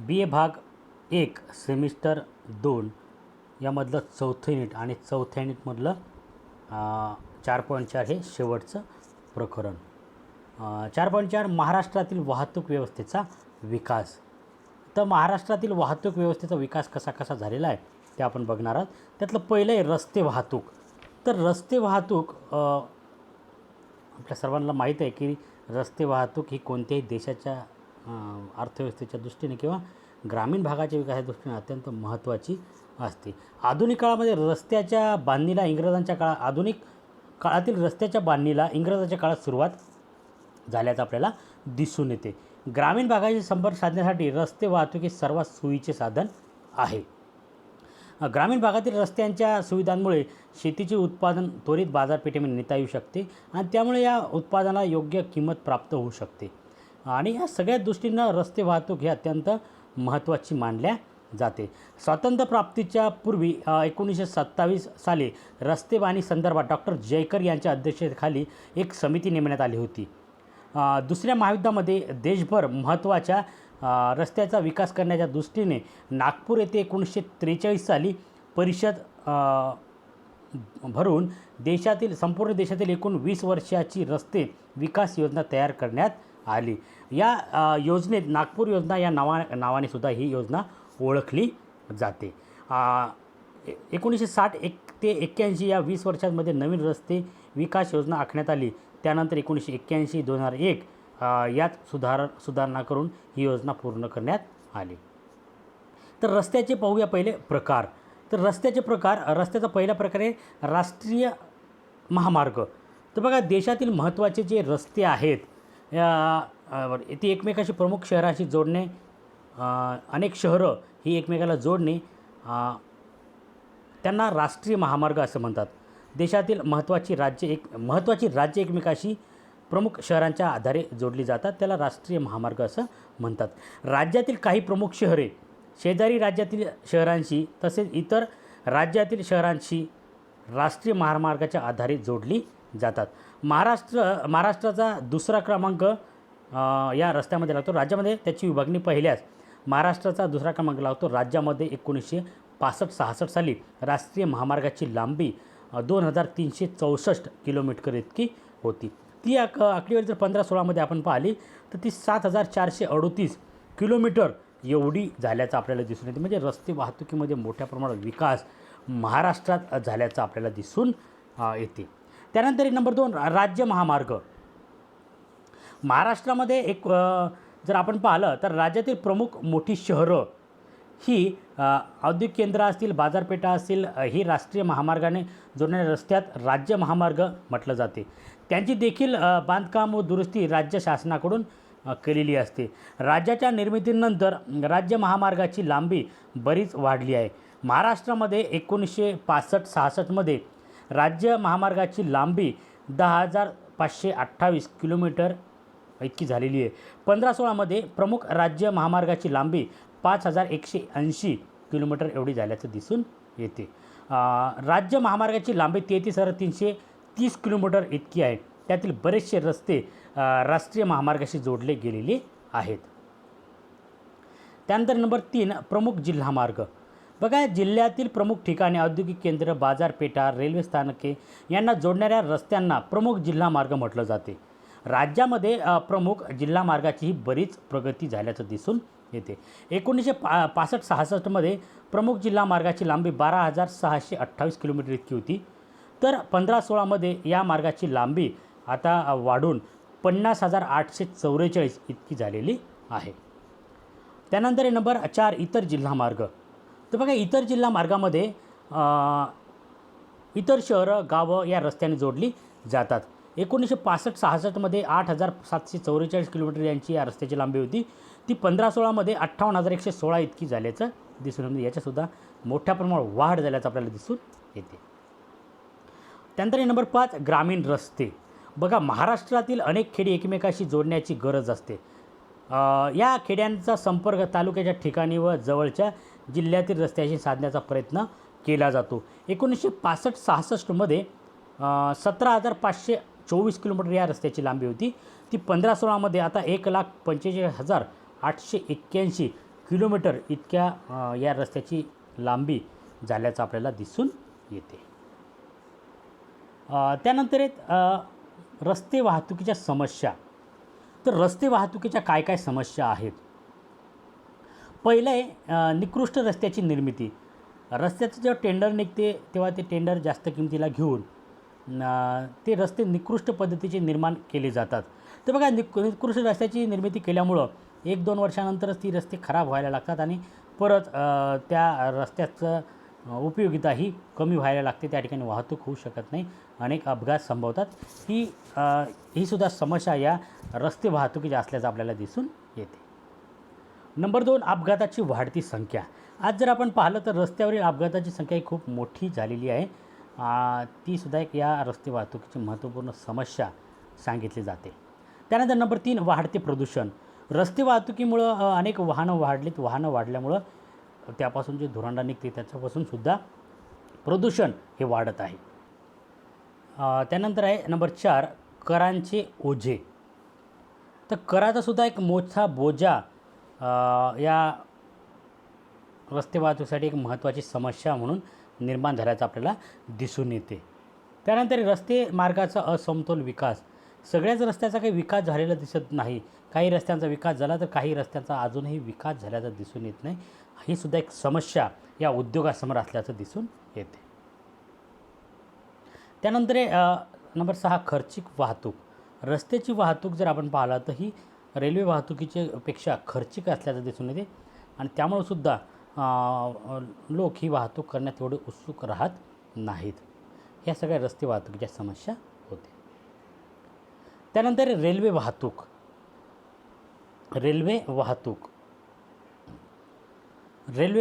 बी ए भाग 1 सेमिस्टर 2 यामधलं चौथं युनिट आणि चौथ्या युनिटमधलं 4.4 हे शेवटचं प्रकरण. 4.4 महाराष्ट्रातील वाहतूक व्यवस्थेचा विकास. तर महाराष्ट्रातील वाहतूक व्यवस्थेचा विकास कसा कसा झालेला आहे ते आपण बघणार आहोत. त्यातलं पहिलं आहे रस्ते वाहतूक. तर रस्ते वाहतूक आपल्या सर्वांना माहीत आहे की रस्ते वाहतूक ही कोणत्याही देशाच्या अर्थव्यवस्थेच्या दृष्टीने किंवा ग्रामीण भागाच्या विकासाच्या दृष्टीने अत्यंत महत्त्वाची असते. आधुनिक काळामध्ये रस्त्याच्या बांधणीला आधुनिक काळातील रस्त्याच्या बांधणीला इंग्रजांच्या काळात सुरुवात झाल्याचं आपल्याला दिसून येते. ग्रामीण भागाशी संपर्क साधण्यासाठी रस्ते वाहतूक हे सर्वात सोयीचे साधन आहे. ग्रामीण भागातील रस्त्यांच्या सुविधांमुळे शेतीचे उत्पादन त्वरित बाजारपेठेमध्ये नेता येऊ शकते आणि त्यामुळे या उत्पादनाला योग्य किंमत प्राप्त होऊ शकते. आणि या सगळ्या दृष्टीनं रस्ते वाहतूक हे अत्यंत महत्त्वाची मानल्या जाते. स्वातंत्र्यप्राप्तीच्या पूर्वी 1927 साली रस्ते बांधणी संदर्भात डॉक्टर जयकर यांच्या अध्यक्षतेखाली एक समिती नेमण्यात आली होती. दुसऱ्या महायुद्धामध्ये देशभर महत्त्वाच्या रस्त्याचा विकास करण्याच्या दृष्टीने नागपूर येथे 1943 साली परिषद भरून संपूर्ण देशातील एकूण 20 वर्षाची रस्ते विकास योजना तयार करण्यात आली. या योजनेत नागपूर योजना या नावाने सुद्धा ही योजना ओळखली जाते. 1960 ते 81 या 20 वर्षांमध्ये नवीन रस्ते विकास योजना आखण्यात आली. त्यानंतर 1981-2001 यात सुधारणा करून ही योजना पूर्ण करण्यात आली. तर रस्त्याचे पाहूया पहिले प्रकार. तर रस्त्याचा पहिला प्रकार आहे राष्ट्रीय महामार्ग. तर बघा, देशातील महत्त्वाचे जे रस्ते आहेत ती एकमेकाशी प्रमुख शहरांशी जोडणे, अनेक शहरं ही एकमेकाला जोडणे, त्यांना राष्ट्रीय महामार्ग असं म्हणतात. देशातील महत्त्वाची राज्य एकमेकाशी प्रमुख शहरांच्या आधारे जोडली जातात, त्याला राष्ट्रीय महामार्ग असं म्हणतात. राज्यातील काही प्रमुख शहरे शेजारी राज्यातील शहरांशी तसेच इतर राज्यातील शहरांशी राष्ट्रीय महामार्गाच्या आधारे जोडली जातात. महाराष्ट्राचा दुसरा क्रमांक या रस्त्यामध्ये लागतो. राज्यामध्ये त्याची विभागणी पहिल्यास महाराष्ट्राचा दुसरा क्रमांक लागतो. राज्यामध्ये 1965-66 साली राष्ट्रीय महामार्गाची लांबी 2364 किलोमीटर इतकी होती. ती आकडेवारी जर 15-16 आपण पाहिली तर ती 7438 किलोमीटर एवढी झाल्याचं आपल्याला दिसून येते. म्हणजे रस्ते वाहतुकीमध्ये मोठ्या प्रमाणात विकास महाराष्ट्रात झाल्याचं आपल्याला दिसून येते. त्यानंतर नंबर 2 राज्य महामार्ग. महाराष्ट्रामध्ये जर आपण पाहिलं तर राज्यातील प्रमुख मोठी शहरं ही औद्योगिक केंद्र असतील, बाजारपेठा असतील, ही राष्ट्रीय महामार्गाने जोडणाऱ्या रस्त्यात राज्य महामार्ग म्हटलं जाते. त्यांची देखील बांधकाम व दुरुस्ती राज्य शासनाकडून केलेली असते. राज्याच्या निर्मितीनंतर राज्य महामार्गाची लांबी बरीच वाढली आहे. महाराष्ट्रामध्ये 1965-66 राज्य महामार्गाची लांबी 10,528 किलोमीटर इतकी झालेली आहे. 15-16 प्रमुख राज्य महामार्गाची लांबी 5,180 किलोमीटर एवढी झाल्याचं दिसून येते. राज्य महामार्गाची लांबी 33,330 किलोमीटर इतकी आहे. त्यातील बरेचसे रस्ते राष्ट्रीय महामार्गाशी जोडले गेलेले आहेत. त्यानंतर नंबर 3 प्रमुख जिल्हा मार्ग. बघा, जिल्ह्यातील प्रमुख ठिकाणे, औद्योगिक केंद्र, बाजारपेठा, रेल्वे स्थानके यांना जोडणाऱ्या रस्त्यांना प्रमुख जिल्हा मार्ग म्हटलं जाते. राज्यामध्ये प्रमुख जिल्हा मार्गाचीही बरीच प्रगती झाल्याचं दिसून येते. 1965-66 प्रमुख जिल्हा मार्गाची लांबी 12,628 किलोमीटर इतकी होती. तर 15-16 या मार्गाची लांबी आता वाढून 50,844 इतकी झालेली आहे. त्यानंतर नंबर 4 इतर जिल्हा मार्ग. तर बघा, इतर जिल्हा मार्गामध्ये इतर शहरं, गावं या रस्त्याने जोडली जातात. 1965-66 8,744 किलोमीटर यांची या रस्त्याची लांबी होती. ती 15-16 58,116 इतकी झाल्याचं दिसून येते. याच्यासुद्धा मोठ्या प्रमाणात वाढ झाल्याचं आपल्याला दिसून येते. त्यानंतर नंबर 5 ग्रामीण रस्ते. बघा, महाराष्ट्रातील अनेक खेडी एकमेकाशी जोडण्याची गरज असते. या खेड्यांचा संपर्क तालुक्याच्या ठिकाणी व जवळच्या जिल्ह्यातील रस्त्याशी साधण्याचा प्रयत्न केला जातो. 1965-66 17,524 किलोमीटर या रस्त्याची लांबी होती. ती 15-16 आता 1,45,881 किलोमीटर इतक्या या रस्त्याची लांबी झाल्याचं आपल्याला दिसून येते. त्यानंतर आहेत रस्ते वाहतुकीच्या समस्या. तर रस्ते वाहतुकीच्या काय काय समस्या आहेत. पहिलं आहे निकृष्ट रस्त्याची निर्मिती. रस्त्याचं जेव्हा टेंडर निघते तेव्हा ते टेंडर जास्त किमतीला घेऊन ते रस्ते निकृष्ट पद्धतीचे निर्माण केले जातात. तर बघा निकृष्ट रस्त्याची निर्मिती केल्यामुळं 1-2 वर्षानंतरच ती रस्ते खराब व्हायला लागतात आणि परत त्या रस्त्याचं उपयोगिता ही कमी व्हायला लागते. त्या ठिकाणी वाहतूक होऊ शकत नाही. अनेक अपघात संभवतात. ही सुद्धा समस्या या रस्ते वाहतुकीच्या असल्याचं आपल्याला दिसून येते. नंबर 2 अपघाताची वाढती संख्या. आज जर आपण पाहिलं तर रस्त्यावरील अपघाताची संख्या ही खूप मोठी झालेली आहे. ती सुद्धा एक या रस्ते वाहतुकीची महत्त्वपूर्ण समस्या सांगितली जाते. त्यानंतर नंबर 3 वाढते प्रदूषण. रस्ते वाहतुकीमुळं अनेक वाहनं वाढलीत. वाहनं वाढल्यामुळं त्यापासून जे धुरांडा निघते त्याच्यापासून सुद्धा प्रदूषण हे वाढत आहे. त्यानंतर आहे नंबर 4 करांचे ओझे. तर कराचा सुद्धा एक मोठा बोजा या रस्ते वाहतुकीसाठी एक महत्त्वाची समस्या म्हणून निर्माण झाल्याचं आपल्याला दिसून येते. त्यानंतर रस्ते मार्गाचा असमतोल विकास. सगळ्याच रस्त्याचा काही विकास झालेला दिसत नाही. काही रस्त्यांचा विकास झाला तर काही रस्त्यांचा अजूनही विकास झाल्याचा दिसून येत नाही. ही सुद्धा एक समस्या या उद्योगासमोर असल्याचं दिसून येते. त्यानंतर नंबर 6 खर्चिक वाहतूक. रस्त्याची वाहतूक जर आपण पाहिला तर ही रेल्वे वाहतुकीच्या पेक्षा खर्चिक असल्याचं दिसून येते आणि त्यामुळे सुद्धा लोक ही वाहतूक करण्यात एवढे उत्सुक राहत नाहीत. ह्या सगळ्या रस्ते वाहतुकीच्या समस्या होते. त्यानंतर रेल्वे वाहतूक. रेल्वे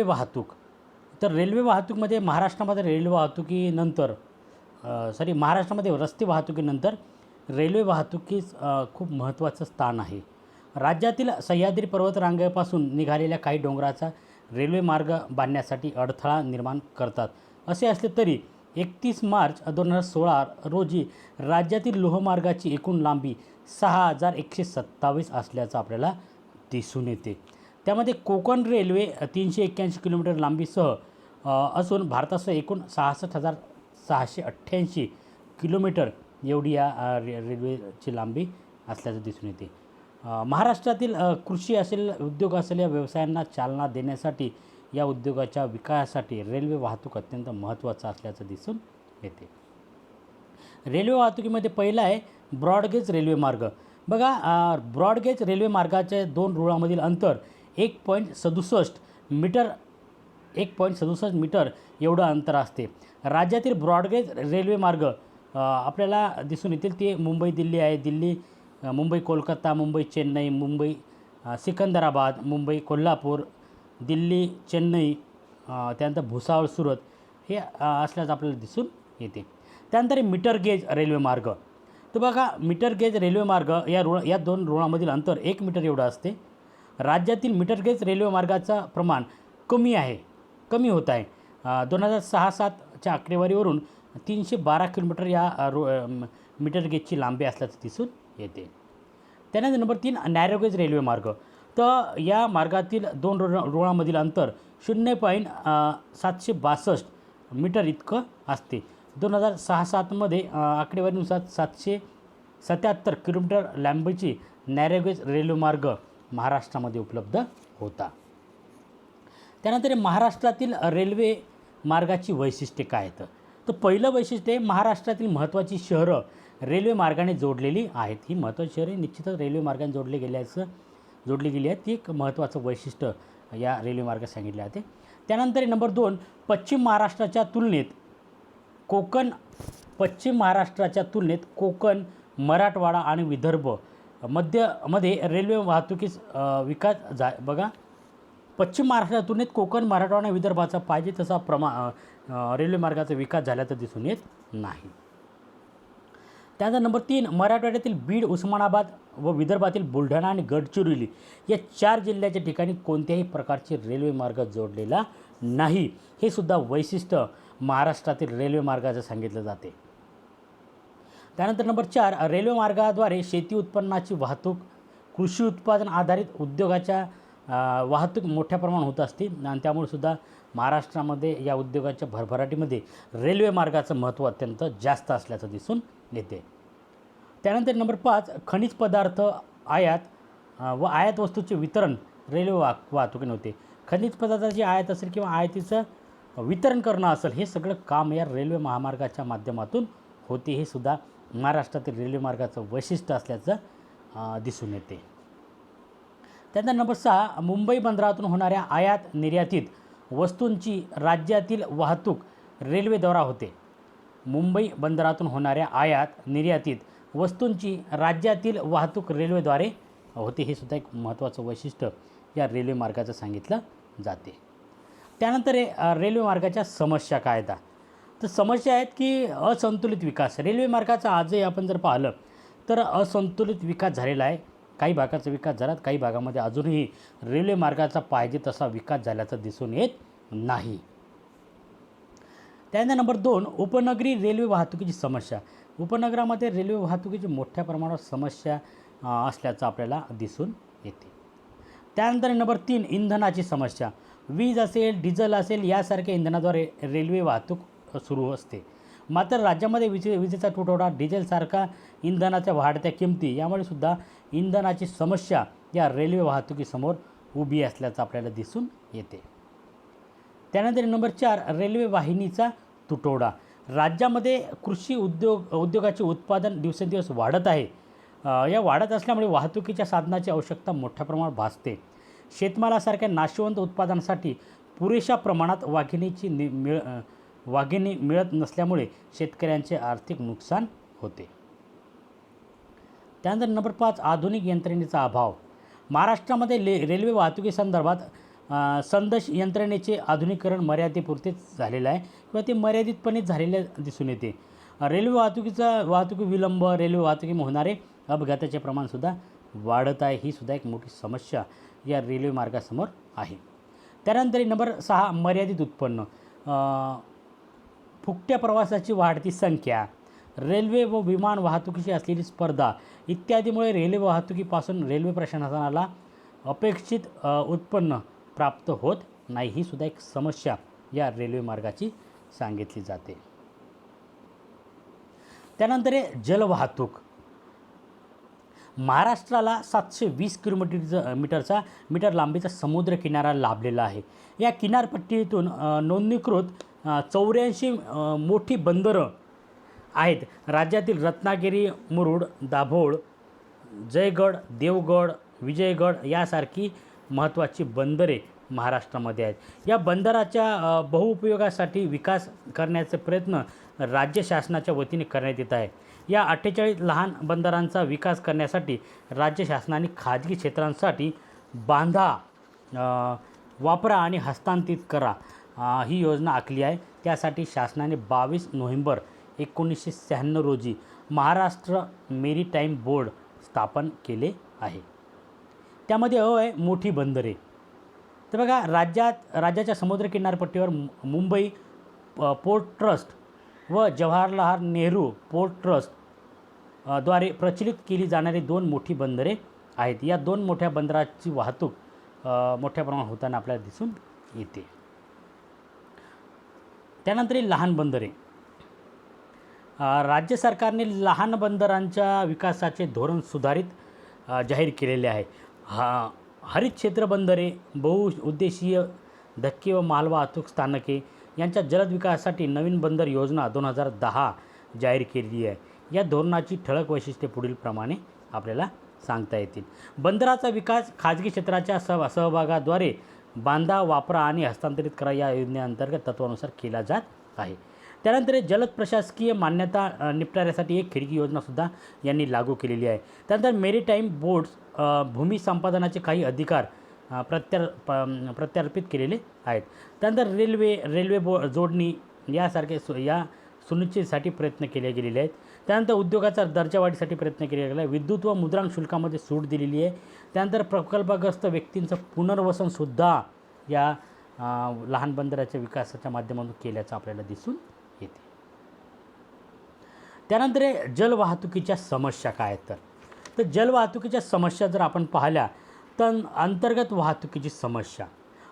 वाहतूक तर रेल्वे वाहतूकमध्ये महाराष्ट्रामध्ये महाराष्ट्रामध्ये रस्ते वाहतुकीनंतर रेल्वे वाहतुकीस खूप महत्त्वाचं स्थान आहे. राज्यातील सह्याद्री पर्वतरांगेपासून निघालेल्या काही डोंगराचा रेल्वे मार्ग बांधण्यासाठी अडथळा निर्माण करतात. असे असले तरी 31 मार्च 2016 रोजी राज्यातील लोहमार्गाची एकूण लांबी 6127 असल्याचं आपल्याला दिसून येते. त्यामध्ये कोकण रेल्वे 381 किलोमीटर लांबीसह असून भारतासह एकूण 66,688 किलोमीटर एवढी या रेल्वेची लांबी असल्याचं दिसून येते. महाराष्ट्रातील कृषी असेल, उद्योग असेल या व्यवसायांना चालना देण्यासाठी या उद्योगाच्या विकासासाठी रेल्वे वाहतूक अत्यंत महत्त्वाचं असल्याचं दिसून येते. रेल्वे वाहतुकीमध्ये पहिला आहे ब्रॉडगेज रेल्वे मार्ग. बघा ब्रॉडगेज रेल्वे मार्गाच्या 2 रुळांमधील अंतर 1.67 मीटर एवढं अंतर असते. राज्यातील ब्रॉडगेज रेल्वे मार्ग आपल्याला दिसून येतील ते मुंबई दिल्ली आहे. मुंबई कोलकाता, मुंबई चेन्नई, मुंबई सिकंदराबाद, मुंबई कोल्हापूर, दिल्ली चेन्नई, त्यानंतर भुसावळ सुरत हे असल्याचं आपल्याला दिसून येते. त्यानंतर मीटर गेज रेल्वे मार्ग. तर बघा मीटर गेज रेल्वे मार्ग या 2 रुळांमधील अंतर 1 मीटर एवढं असते. राज्यातील मीटर गेज रेल्वे मार्गाचं प्रमाण कमी होत आहे. 2006-07च्या आकडेवारीवरून 312 किलोमीटर या मीटर गेजची लांबी असल्याचं दिसून येते. त्यानंतर नंबर 3 नॅरोगेज रेल्वे मार्ग. तर या मार्गातील 2 रुळांमधील अंतर 0.762 मीटर इतकं असते. 2006-07मध्ये आकडेवारीनुसार 777 किलोमीटर लांबीची नॅरोगेज रेल्वे मार्ग महाराष्ट्रामध्ये उपलब्ध होता. त्यानंतर महाराष्ट्रातील रेल्वे मार्गाची वैशिष्ट्ये काय आहेत. तर पहिलं वैशिष्ट्य महाराष्ट्रातील महत्त्वाची शहरं रेल्वे मार्गाने जोडलेली आहेत. ही महत्त्वाची शहरे निश्चितच रेल्वे मार्गाने जोडली गेली आहेत. ती एक महत्त्वाचं वैशिष्ट्य या रेल्वे मार्गात सांगितले जाते. त्यानंतर नंबर 2 पश्चिम महाराष्ट्राच्या तुलनेत कोकण, मराठवाडा आणि विदर्भ मध्ये रेल्वे वाहतुकीस विकास बघा पश्चिम महाराष्ट्राच्या तुलनेत कोकण, मराठवाडा आणि विदर्भाचा पाहिजे तसा रेल्वे मार्गाचा विकास झाल्याचं दिसून येत नाही. त्यानंतर नंबर 3 मराठवाड्यातील बीड, उस्मानाबाद व विदर्भातील बुलढाणा आणि गडचिरोली या 4 जिल्ह्याच्या ठिकाणी कोणत्याही प्रकारचे रेल्वे मार्ग जोडलेला नाही. हे सुद्धा वैशिष्ट्य महाराष्ट्रातील रेल्वे मार्गाचं सांगितलं जाते. त्यानंतर नंबर 4 रेल्वे मार्गाद्वारे शेती उत्पन्नाची वाहतूक, कृषी उत्पादन आधारित उद्योगाच्या वाहतूक मोठ्या प्रमाणात होत असते आणि त्यामुळे सुद्धा महाराष्ट्रामध्ये या उद्योगाच्या भरभराटीमध्ये रेल्वे मार्गाचं महत्त्व अत्यंत जास्त असल्याचं दिसून येते. त्यानंतर नंबर 5, खनिज पदार्थ आयात व आयात वस्तूचे वितरण रेल्वे वाहतुकीने होते. खनिज पदार्थाची आयात असेल किंवा आयातीचं वितरण करणं असेल, हे सगळं काम या रेल्वे महामार्गाच्या माध्यमातून होते. हे सुद्धा महाराष्ट्रातील रेल्वे मार्गाचं वैशिष्ट्य असल्याचं दिसून येते. त्यानंतर नंबर 6, मुंबई बंदरातून होणाऱ्या आयात निर्यातीत वस्तूंची राज्यातील वाहतूक रेल्वेद्वारा होते. मुंबई बंदरातून होणाऱ्या आयात निर्यातीत वस्तूंची राज्यातील वाहतूक रेल्वेद्वारे होते. हे सुद्धा एक महत्त्वाचं वैशिष्ट्य या रेल्वे मार्गाचं सांगितलं जाते. त्यानंतर रेल्वे मार्गाच्या समस्या काय आहेत? तर समस्या आहेत की असंतुलित विकास. रेल्वे मार्गाचा आजही आपण जर पाहिलं तर असंतुलित विकास झालेला आहे. काही भागाचा विकास झाला, काही भागामध्ये अजूनही रेल्वे मार्गाचा पाहिजे तसा विकास झाल्याचं दिसून येत नाही. त्यानंतर नंबर 2, उपनगरी रेल्वे वाहतुकीची समस्या. उपनगरामध्ये रेल्वे वाहतुकीची मोठ्या प्रमाणावर समस्या असल्याचं आपल्याला दिसून येते. त्यानंतर नंबर 3, इंधनाची समस्या. वीज असेल, डिझेल असेल यासारख्या इंधनाद्वारे रेल्वे वाहतूक सुरू असते. मात्र राज्यामध्ये विजेचा तुटवडा, डिझेलसारखा इंधनाच्या वाढत्या किमती यामुळे सुद्धा इंधनाची समस्या या रेल्वे वाहतुकीसमोर उभी असल्याचं आपल्याला दिसून येते. त्यानंतर नंबर 4, रेल्वे वाहिनीचा तुटवडा. राज्यामध्ये कृषी उद्योगाचे उत्पादन दिवसेंदिवस वाढत आहे. या वाढत असल्यामुळे वाहतुकीच्या साधनाची आवश्यकता मोठ्या प्रमाणात भासते. शेतमालासारख्या नाशवंत उत्पादनासाठी पुरेशा प्रमाणात वाघिणी मिळत नसल्यामुळे शेतकऱ्यांचे आर्थिक नुकसान होते. त्यानंतर नंबर 5, आधुनिक यंत्रणेचा अभाव. महाराष्ट्रामध्ये रेल्वे वाहतुकीसंदर्भात संदेश यंत्रणेचे आधुनिकीकरण मर्यादेपुरतेच झालेलं आहे किंवा ते मर्यादितपणे झालेले दिसून येते. रेल्वे वाहतुकी विलंब, रेल्वे वाहतुकीमुळे होणारे अपघाताचे प्रमाणसुद्धा वाढत आहे. ही सुद्धा एक मोठी समस्या या रेल्वे मार्गासमोर आहे. त्यानंतर नंबर 6, मर्यादित उत्पन्न. फुकट्या प्रवासाची वाढती संख्या, रेल्वे व विमान वाहतुकीची असलेली स्पर्धा इत्यादीमुळे रेल्वे वाहतुकीपासून रेल्वे प्रशासनाला अपेक्षित उत्पन्न प्राप्त होत नाही. ही सुद्धा एक समस्या या रेल्वे मार्गाची सांगितली जाते. त्यानंतर जलवाहतूक. महाराष्ट्राला 720 मीटर लांबीचा समुद्र किनारा लाभलेला आहे. या किनारपट्टीतून नोंदणीकृत 84 मोठी बंदरं आहेत. राज्यातील रत्नागिरी, मुरुड, दाभोळ, जयगड, देवगड, विजयगड यासारखी महत्त्वाची बंदरे महाराष्ट्रामध्ये आहेत. या बंदराच्या बहुउपयोगासाठी विकास करण्याचे प्रयत्न राज्य शासनाच्या वतीने करण्यात येत आहे. या 48 लहान बंदरांचा विकास करण्यासाठी राज्य शासनाने खाजगी क्षेत्रांसाठी बांधा, वापरा आणि हस्तांतरित करा ही योजना आखली आहे. त्यासाठी शासनाने 22 नोव्हेंबर 1996 रोजी महाराष्ट्र मेरीटाईम बोर्ड स्थापन केले आहे. त्यामध्ये आहे मोठी बंदरे. तर बघा, राज्याच्या समुद्र किनारपट्टीवर मुंबई पोर्ट ट्रस्ट व जवाहरलाल नेहरू पोर्ट ट्रस्ट द्वारे प्रचलित केली जाणारी 2 मोठी बंदरे आहेत. या 2 मोठ्या बंदराची वाहतूक मोठ्या प्रमाणात होताना आपल्याला दिसून येते. त्यानंतर लहान बंदरे. राज्य सरकारने लहान बंदरांच्या विकासाचे धोरण सुधारित जाहीर केलेले आहे. हरित क्षेत्र बंदरे, बहुउद्देशीय धक्के व मालवाहतूक स्थानके यांच्या जलद विकासासाठी नवीन बंदर योजना 2010 जाहीर केली आहे. या धोरणाची ठळक वैशिष्ट्ये पुढील प्रमाणे आपल्याला सांगता येतील. बंदराचा विकास खाजगी क्षेत्राच्या सहभागाद्वारे बांधा, वापरा आणि हस्तांतरित करा या योजनेअंतर्गत तत्वानुसार केला जात आहे. त्यानंतर जलद प्रशासकीय मान्यता निपटाऱ्यासाठी एक खिडकी योजनासुद्धा यांनी लागू केलेली आहे. त्यानंतर मेरीटाईम बोर्ड्स भूमी संपादनाचे काही अधिकार प्रत्यार्पित केलेले आहेत. त्यानंतर रेल्वे जोडणी यासारखे सुनिश्चितीसाठी प्रयत्न केले गेलेले आहेत. त्यानंतर उद्योगाचा दर्जा वाढीसाठी प्रयत्न केले गेला आहे. विद्युत व मुद्रांक शुल्कामध्ये सूट दिलेली आहे. त्यानंतर प्रकल्पग्रस्त व्यक्तींचं पुनर्वसनसुद्धा या लहान बंदराच्या विकासाच्या माध्यमातून केल्याचं आपल्याला दिसून येते. त्यानंतर जलवाहतुकीच्या समस्या काय आहेत? तर जलवाहतुकीच्या समस्या जर आपण पाहिल्या अंतर्गत वाहतुकीची समस्या.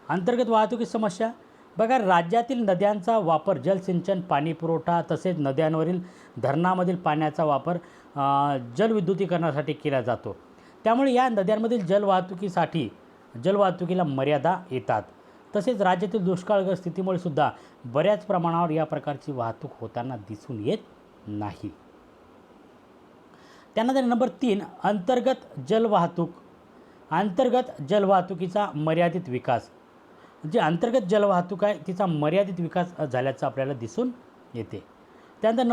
अंतर्गत वाहतुकीची समस्या बघा, राज्यातील नद्यांचा वापर जलसिंचन, पाणीपुरवठा तसेच नद्यांवरील धरणामधील पाण्याचा वापर जलविद्युतीकरणासाठी केला जातो. त्यामुळे या नद्यांमधील जलवाहतुकीला मर्यादा येतात. तसेच राज्यातील दुष्काळग्रस्त स्थितीमुळे सुद्धा बऱ्याच प्रमाणावर या प्रकारची वाहतूक होताना दिसून येत नाही. त्यानंतर नंबर 3, अंतर्गत जलवाहतुकीचा मर्यादित विकास. जी अंतर्गत जलवाहतूक आहे तिचा मर्यादित विकास झाल्याचं आपल्याला दिसून येते. त्यानंतर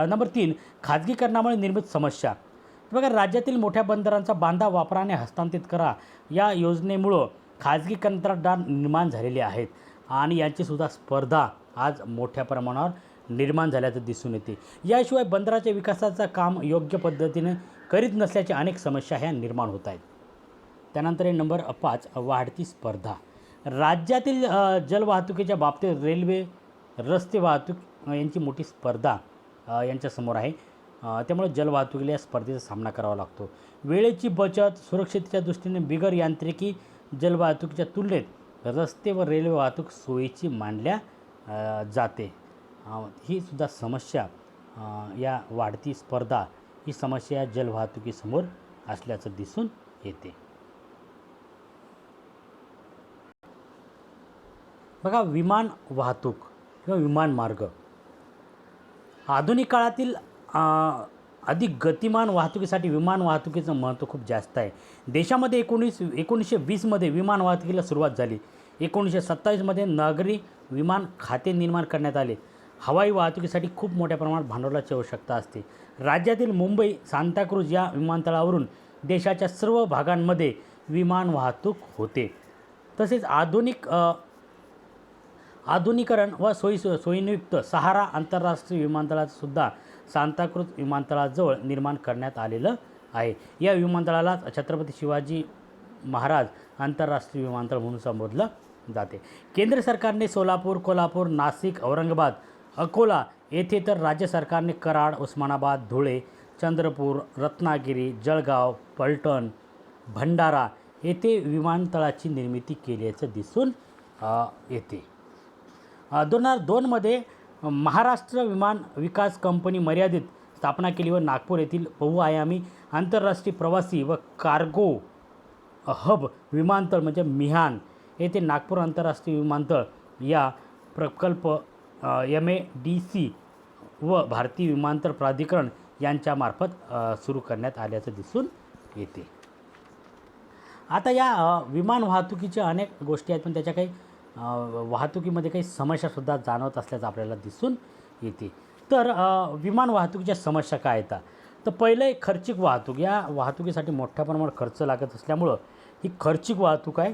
नंबर 3, खाजगीकरणामुळे निर्मित समस्या. बघा, राज्यातील मोठ्या बंदरांचा बांधा वापराने हस्तांतरित करा या योजनेमुळं खाजगी कंत्राटदार निर्माण झालेले आहेत आणि यांचीसुद्धा स्पर्धा आज मोठ्या प्रमाणावर निर्माण झाल्याचं दिसून येते. याशिवाय बंदराच्या विकासाचं काम योग्य पद्धतीने करीत नसल्याच्या अनेक समस्या ह्या निर्माण होत आहेत. त्यानंतर नंबर 5, वाढती स्पर्धा. राज्यातील जलवाहतुकीच्या बाबतीत रेल्वे, रस्ते वाहतूक यांची मोठी स्पर्धा यांच्यासमोर आहे. त्यामुळे जलवाहतुकीला या स्पर्धेचा सामना करावा लागतो. वेळेची बचत, सुरक्षिततेच्या दृष्टीने बिगर यांत्रिकी जलवाहतुकीच्या तुलनेत रस्ते व रेल्वे वाहतूक सोयीची मानल्या जाते. ही सुद्धा समस्या, या वाढती स्पर्धा ही समस्या जलवाहतुकीसमोर असल्याचं दिसून येते. बघा, विमान वाहतूक किंवा विमान मार्ग. आधुनिक काळातील अधिक गतिमान वाहतुकीसाठी विमान वाहतुकीचं महत्त्व खूप जास्त आहे. देशामध्ये 1920मध्ये विमान वाहतुकीला सुरुवात झाली. 1927मध्ये नागरी विमान खाते निर्माण करण्यात आले. हवाई वाहतुकीसाठी खूप मोठ्या प्रमाणात भांडवलाची आवश्यकता असते. राज्यातील मुंबई सांताक्रूज या विमानतळावरून देशाच्या सर्व भागांमध्ये विमान वाहतूक होते. तसेच आधुनिकरण व सोयींयुक्त सहारा आंतरराष्ट्रीय विमानतळाचं सुद्धा सांताक्रूज विमानतळाजवळ निर्माण करण्यात आलेलं आहे. या विमानतळाला छत्रपती शिवाजी महाराज आंतरराष्ट्रीय विमानतळ म्हणून संबोधलं जाते. केंद्र सरकारने सोलापूर, कोल्हापूर, नाशिक, औरंगाबाद, अकोला येथे तर राज्य सरकारने कराड, उस्मानाबाद, धुळे, चंद्रपूर, रत्नागिरी, जळगाव, पलटण, भंडारा येथे विमानतळाची निर्मिती केल्याचं दिसून येते. 2002मध्ये महाराष्ट्र विमान विकास कंपनी मर्यादित स्थापना केली व नागपूर येथील बहुआयामी आंतरराष्ट्रीय प्रवासी व कार्गो हब विमानतळ म्हणजे मिहान येथे नागपूर आंतरराष्ट्रीय विमानतळ या प्रकल्प MADC व भारतीय विमानतळ प्राधिकरण यांच्यामार्फत सुरू करण्यात आल्याचं दिसून येते. आता या विमान वाहतुकीच्या अनेक गोष्टी आहेत, पण त्याच्या काही वाहतुकीमध्ये काही समस्यासुद्धा जाणवत असल्याचं आपल्याला दिसून येते. तर विमान वाहतुकीच्या समस्या काय येतात, तर पहिलं एक खर्चिक वाहतूक. या वाहतुकीसाठी मोठ्या प्रमाणावर खर्च लागत असल्यामुळं ही खर्चिक वाहतूक आहे.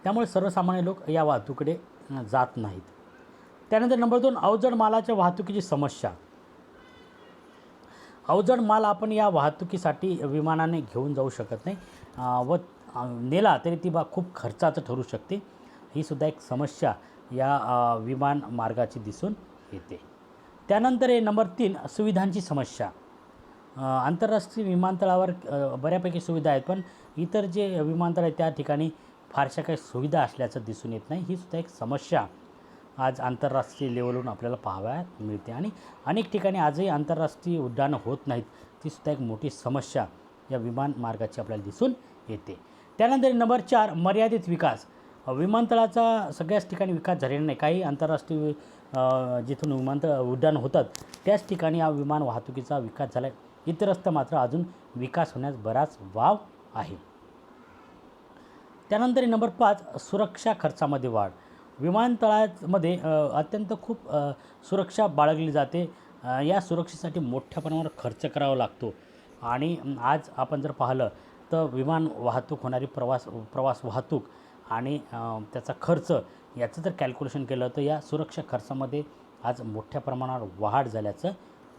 त्यामुळे सर्वसामान्य लोक या वाहतुकीकडे जात नाहीत. त्यानंतर नंबर 2, अवजड मालाच्या वाहतुकीची समस्या. अवजड माल आपण या वाहतुकीसाठी विमानाने घेऊन जाऊ शकत नाही व नेला तरी ती खूप खर्चाचं ठरू शकते. ही सुद्धा एक समस्या या विमान मार्गाची दिसून येते. त्यानंतर नंबर 3, सुविधांची समस्या. आंतरराष्ट्रीय विमानतळावर बऱ्यापैकी सुविधा आहेत, पण इतर जे विमानतळ आहेत त्या ठिकाणी फारशा काही सुविधा असल्याचं दिसून येत नाही. ही सुद्धा एक समस्या आज आंतरराष्ट्रीय लेवलवरून आपल्याला पाहावयास मिळते आणि अनेक ठिकाणी आजही आंतरराष्ट्रीय उड्डाणं होत नाहीत. ती सुद्धा एक मोठी समस्या या विमान मार्गाची आपल्याला दिसून येते. त्यानंतर नंबर 4, मर्यादित विकास. विमानतळाचा सगळ्याच ठिकाणी विकास झालेला नाही. काही आंतरराष्ट्रीय जिथून विमानतळ उड्डाण होतात त्याच ठिकाणी या विमान वाहतुकीचा विकास झाला आहे. इतरत्र मात्र अजून विकास होण्यास बराच वाव आहे. त्यानंतर नंबर 5, सुरक्षा खर्चामध्ये वाढ. विमानतळामध्ये अत्यंत खूप सुरक्षा बाळगली जाते. या सुरक्षेसाठी मोठ्या प्रमाणावर खर्च करावा लागतो आणि आज आपण जर पाहिलं तर विमान वाहतूक होणारी प्रवास वाहतूक आणि त्याचा खर्च याचं जर कॅल्क्युलेशन केलं तर या सुरक्षा खर्चामध्ये आज मोठ्या प्रमाणावर वाढ झाल्याचं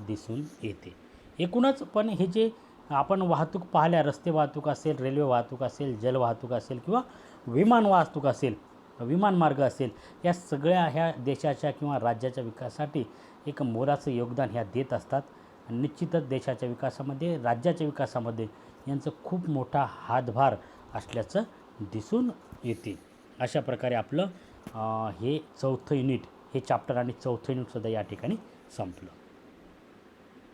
दिसून येते. एकूणच पण हे जे आपण वाहतूक पाहिल्या, रस्ते वाहतूक असेल, रेल्वे वाहतूक असेल, जलवाहतूक असेल किंवा विमान वाहतूक असेल, विमानमार्ग असेल, या सगळ्या ह्या देशाच्या किंवा राज्याच्या विकासासाठी एक मोलाचं योगदान ह्या देत असतात. निश्चितच देशाच्या विकासामध्ये, राज्याच्या विकासामध्ये यांचं खूप मोठा हातभार असल्याचं दिसून येते. अशा प्रकारे आपलं हे चौथं युनिट, हे चॅप्टर आणि चौथं युनिटसुद्धा या ठिकाणी संपलं.